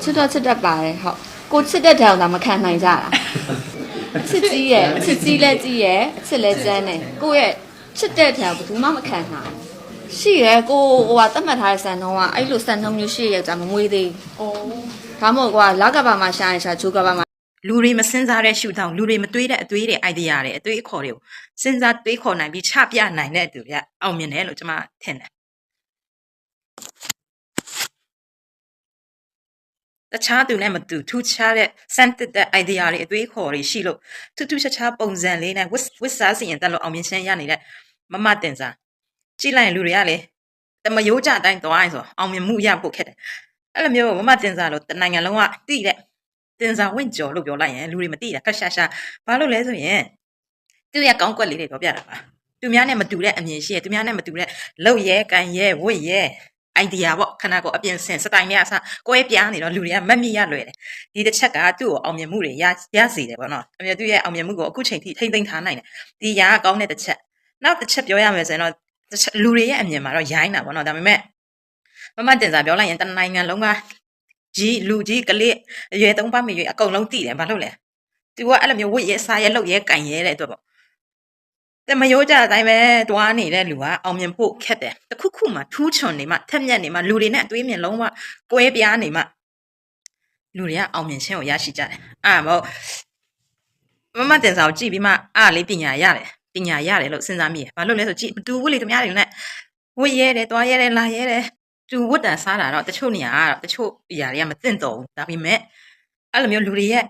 ချစ်တတ်ပါတယ်ဟုတ်ကိုချစ်တဲ့တောင်သာမခံနိုင်ကြတာချစ်ကြီးရဲ့ချစ်ကြီးလဲကြီးရဲ့အချစ်လဲကျန်းတယ်ကိုရဲ့ချစ်တဲ့တောင်ဘယ်သူမှမခံနိုင်ရှိရဲကိုဟိုကသတ်မှတ်ထားတဲ့စံနှုန်းကအဲ့လိုစံနှုန်းမျိုးရှိရဲ့ကြာမမွေးသေးဘူးဒါမှမဟုတ်ကွာလက်ကဘာမှာရှာရင်ရှာဂျိုးကဘာမှာလူတွေမစင်စားတဲ့ရှုထောင့်လူတွေမတွေးတဲ့အတွေးတွေ idea တွေအတွေးအခေါ်တွေကိုစဉ်းစားတွေးခေါ်နိုင်ပြီးချပြနိုင်တဲ့သူတွေကအောင်မြင်တယ်လို့ကျွန်မထင်တယ်တခြားသူနဲ့မတူထူးခြားတဲ့စမ်းသစ်တဲ့ idea တွေအတွေးအခေါ်တွေရှိလို့ထူးထူးခြားခြားပုံစံလေးနဲ့ဝစ်စားစီရင်တက်လို့အောင်မြင်ခြင်းရနေတဲ့မတင်စားကြည့်လိုက်ရင်လူတွေကလေတမယိုးကြအတိုင်းသွားရင်ဆိုအောင်မြင်မှုရဖို့ခက်တယ်အဲ့လိုမျိုးမတင်စားလို့တနိုင်ငံလုံးကတိတဲ့တင်စားဝင့်ကြော်လို့ပြောလိုက်ရင်လူတွေမသိတာခက်ရှာရှာဘာလို့လဲဆိုရင်သူရဲ့ကောင်းကွက်လေးတွေပြောပြတာပါသူများနဲ့မတူတဲ့အမြင်ရှိရသူများနဲ့မတူတဲ့လောက်ရဲကန်ရဲဝစ်ရဲ idea ပေါ့ခဏကိုအပြင်ဆင်စတိုင်နဲ့အစကွဲပြားနေတော့လူတွေကမက်မိရလွယ်တယ်ဒီတစ်ချက်ကသူ့ကိုအောင်မြင်မှုတွေရစေတယ်ပေါ့နော်အမြဲသူ့ရဲ့အောင်မြင်မှုကိုအခုချိန်ထိထိမ့်သိမ်းထားနိုင်တယ်ဒီရာကောင်းတဲ့တစ်ချက်နောက်တစ်ချက်ပြောရမယ်ဆိုရင်တော့လူတွေရဲ့အမြင်မှာတော့ရိုင်းတာပေါ့နော်ဒါပေမဲ့မတင်စားပြောလိုက်ရင်တနိုင်ငံလုံးကကြီးလူကြီးကလေးအရွယ်3ပါးမရွယ်အကုန်လုံးသိတယ်ဘာလို့လဲသူကအဲ့လိုမျိုးဝစ်ရဲစားရဲလောက်ရဲကန်ရဲတဲ့အတွက်ပေါ့တမရိုးကြအတိုင်းပဲတွားနေတဲ့လူကအောင်မြင်ဖို့ခက်တယ်တခုခုမှထူးချွန်နေမှထက်မြက်နေမှလူတွေနဲ့အတွေးမြင်လုံးဝကွဲပြားနေမှလူတွေကအောင်မြင်ခြင်းကိုရရှိကြတယ်အဲ့မဟုတ်မတင်စားကိုကြည့်ပြီးမှအားလေးပညာရတယ်လို့စဉ်းစားမိတယ်ဘာလို့လဲဆိုကြည့်မတူဘူးလေသူများတွေနဲ့ဝစ်ရဲတယ်တွားရဲတယ်လာရဲတယ်သူဝတ်တန်စားတာတော့တချို့နေရာကတော့တချို့အရာတွေကမသင့်တော်ဘူးဒါပေမဲ့အဲ့လိုမျိုးလူတွေရဲ့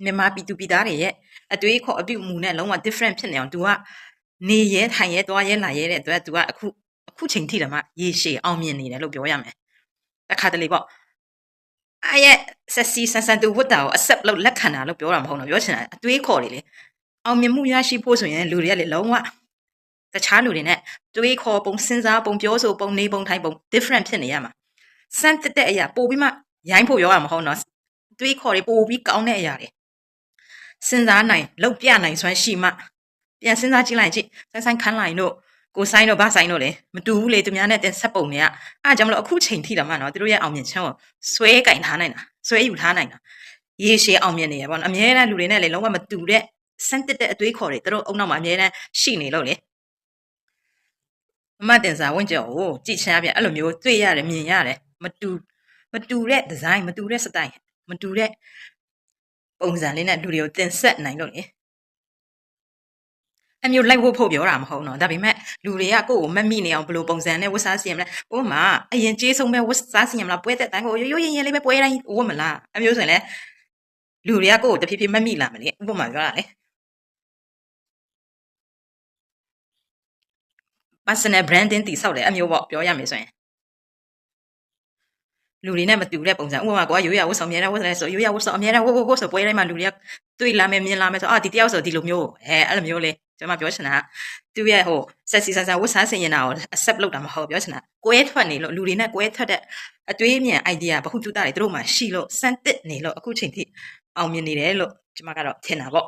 မြန်မာပြည်သူပြည်သားတွေရဲ့အတွေးခေါ်အပြုအမူနဲ့လုံးဝ different ဖြစ်နေအောင် तू ကနေရဲထိုင်ရဲတွားရဲလာရဲတဲ့အတွက် तू ကအခုချိန်ထိတည်းမှရေရှည်အောင်မြင်နေတယ်လို့ပြောရမယ်တခါတလေပေါ့အဲ့ရဲ့ဆက်စီဆန်ဆန်သူဝတ်တာကို accept လုပ်လက်ခံတာလို့ပြောတာမဟုတ်တော့ပြောချင်တာအတွေးခေါ်တွေလေအောင်မြင်မှုရရှိဖို့ဆိုရင်လူတွေကလေလုံးဝတခြားလူတွေနဲ့တွေးခေါ်ပုံစဉ်းစားပုံပြောဆိုပုံနေပုံထိုင်ပုံ different ဖြစ်နေရမှာစမ်းတက်တဲ့အရာပို့ပြီးမှရိုင်းဖို့ပြောရမှာမဟုတ်တော့တွေးခေါ်တွေပို့ပြီးကောင်းတဲ့အရာတွေစဉ်းစားနိုင်လောက်ပြနိုင်စွမ်းရှိမှပြန်စဉ်းစားကြည့်လိုက်ကြည့်ဆိုင်ခန်းလိုက်တို့ကိုဆိုင်တို့ဗဆိုင်တို့လေမတူဘူးလေသူများနဲ့တင်ဆက်ပုံတွေကအားကြောင့်မလို့အခုချိန်ထိတော့မှနော်သူတို့ရဲ့အောင်မြင်ခြင်းကိုဆွဲကင်ထားနိုင်တာဆွဲယူထားနိုင်တာရေရှည်အောင်မြင်နေရပေါ့နော်အများနဲ့လူတွေနဲ့လေလုံးဝမတူတဲ့စမ်းတက်တဲ့အတွေးခေါ်တွေသူတို့အုံနောက်မှာအများနဲ့ရှိနေလို့လေမတင်စားဝင့်ကြော်ကိုကြည့်ချင်အပြင်အဲ့လိုမျိုးတွေ့ရတယ်မြင်ရတယ်မတူတဲ့ဒီဇိုင်းမတူတဲ့စတိုင်မတူတဲ့ပုံစံလေးနဲ့လူတွေကိုတင်ဆက်နိုင်လို့လေအမျိုးလိုက်ဖို့ပြောတာမဟုတ်တော့ဒါပေမဲ့လူတွေကကိုယ့်ကိုမက်မိနေအောင်ဘယ်လိုပုံစံနဲ့ဝတ်စားစီရမလဲကို့မှာအရင်ကြေးဆုံးပဲဝတ်စားစီရမလားပွဲတဲ့တိုင်းကိုရိုးရင်လေးပဲပွဲတိုင်းဝတ်မလားအမျိုးဆိုရင်လေလူတွေကကိုယ့်ကိုတဖြည်းဖြည်းမက်မိလာမလဲဥပမာပြောတာလေpersonal branding တိဆောက်တယ်အမျိုးပေါ့ပြောရမယ်ဆိုရင်လူတွေနဲ့မတူတဲ့ပုံစံဥပမာကိုကရိုးရဝတ်ဆောင်မြဲတဲ့ဝတ်တယ်ဆိုရိုးရဝတ်ဆောင်အမြဲတမ်းဝတ်ဆိုပွဲတိုင်းမှာလူတွေကတွေ့လာမယ်မြင်လာမယ်ဆိုဒီတယောက်ဆိုဒီလိုမျိုးအဲ့လိုမျိုးလေကျွန်မပြောချင်တာသူရဲ့ဟိုဆက်စီဆန်ဆန်ဝတ်စားဆင်ရင်တာကို accept လုပ်တာမဟုတ်ပြောချင်တာကွဲထွက်နေလို့လူတွေနဲ့ကွဲထွက်တဲ့အတွေးမြင် idea ဘဟုတုတတွေသူတို့မှရှိလို့စမ်းတစ်နေလို့အခုချိန်ထိအောင်မြင်နေတယ်လို့ကျွန်မကတော့ထင်တာပေါ့